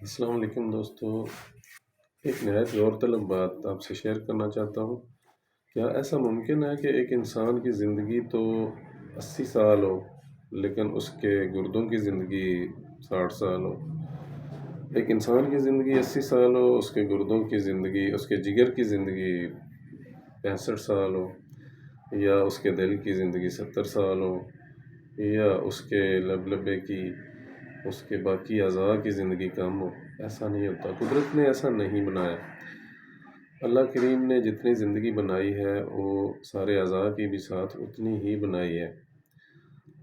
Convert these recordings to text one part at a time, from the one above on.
السلام علیکم دوستو، ایک نہایت غور طلب بات آپ سے شیئر کرنا چاہتا ہوں۔ کیا ایسا ممکن ہے کہ ایک انسان کی زندگی تو 80 سال ہو لیکن اس کے گردوں کی زندگی 60 سال ہو؟ ایک انسان کی زندگی 80 سال ہو، اس کے گردوں کی زندگی، اس کے جگر کی زندگی 65 سال ہو، یا اس کے دل کی زندگی 70 سال ہو، یا اس کے لبے کی، اس کے باقی اعضاء کی زندگی کم ہو۔ ایسا نہیں ہوتا، قدرت نے ایسا نہیں بنایا۔ اللہ کریم نے جتنی زندگی بنائی ہے وہ سارے اعضاء کی بھی ساتھ اتنی ہی بنائی ہے۔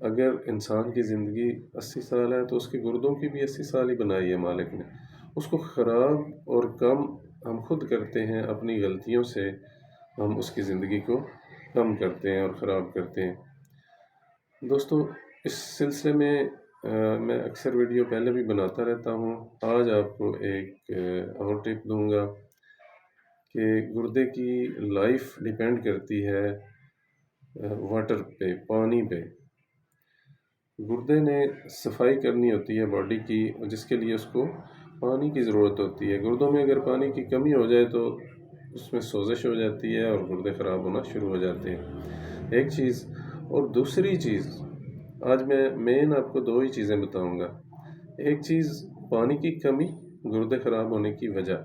اگر انسان کی زندگی 80 سال ہے تو اس کے گردوں کی بھی 80 سال ہی بنائی ہے مالک نے۔ اس کو خراب اور کم ہم خود کرتے ہیں، اپنی غلطیوں سے ہم اس کی زندگی کو کم کرتے ہیں اور خراب کرتے ہیں۔ دوستو، اس سلسلے میں اکثر ویڈیو پہلے بھی بناتا رہتا ہوں۔ آج آپ کو ایک اور ٹپ دوں گا کہ گردے کی لائف ڈیپینڈ کرتی ہے واٹر پہ، پانی پہ۔ گردے نے صفائی کرنی ہوتی ہے باڈی کی، جس کے لیے اس کو پانی کی ضرورت ہوتی ہے۔ گردوں میں اگر پانی کی کمی ہو جائے تو اس میں سوزش ہو جاتی ہے اور گردے خراب ہونا شروع ہو جاتے ہیں، ایک چیز۔ اور دوسری چیز، آج میں مین آپ کو دو ہی چیزیں بتاؤں گا۔ ایک چیز پانی کی کمی، گردے خراب ہونے کی وجہ،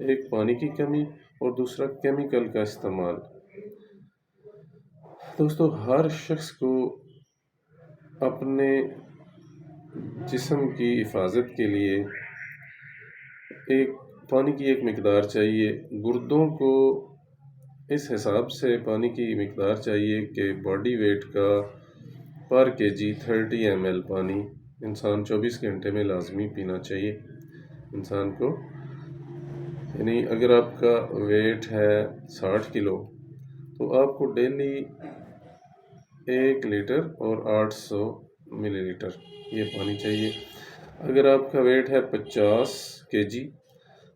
ایک پانی کی کمی، اور دوسرا کیمیکل کا استعمال۔ دوستو، ہر شخص کو اپنے جسم کی حفاظت کے لیے پانی کی ایک مقدار چاہیے۔ گردوں کو اس حساب سے پانی کی مقدار چاہیے کہ باڈی ویٹ کا پر kg 30 ml پانی انسان 24 گھنٹے میں لازمی پینا چاہیے انسان کو۔ یعنی اگر آپ کا ویٹ ہے 60 کلو تو آپ کو ڈیلی 1 لیٹر اور 800 ملی لیٹر یہ پانی چاہیے۔ اگر آپ کا ویٹ ہے 50 kg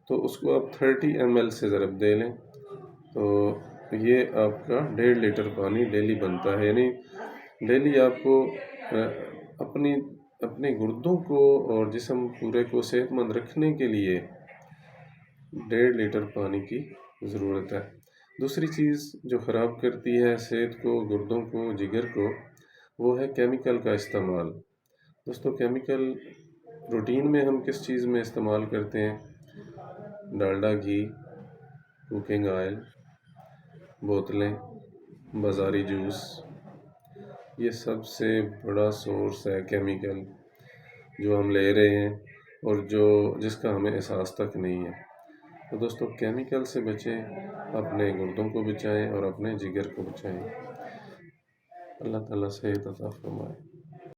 تو اس کو آپ 30 ml سے ضرب دے لیں تو یہ آپ کا 1.5 لیٹر پانی ڈیلی بنتا ہے۔ یعنی ڈیلی آپ کو اپنے گردوں کو اور جسم پورے کو صحت مند رکھنے کے لیے 1.5 لیٹر پانی کی ضرورت ہے۔ دوسری چیز جو خراب کرتی ہے صحت کو، گردوں کو، جگر کو، وہ ہے کیمیکل کا استعمال۔ دوستو، کیمیکل روٹین میں ہم کس چیز میں استعمال کرتے ہیں؟ ڈالڈا گھی، کوکنگ آئل، بوتلیں، بازاری جوس، یہ سب سے بڑا سورس ہے کیمیکل جو ہم لے رہے ہیں اور جس کا ہمیں احساس تک نہیں ہے۔ تو دوستو، کیمیکل سے بچیں، اپنے گردوں کو بچائیں اور اپنے جگر کو بچائیں۔ اللہ تعالیٰ صحت عطا فرمائے۔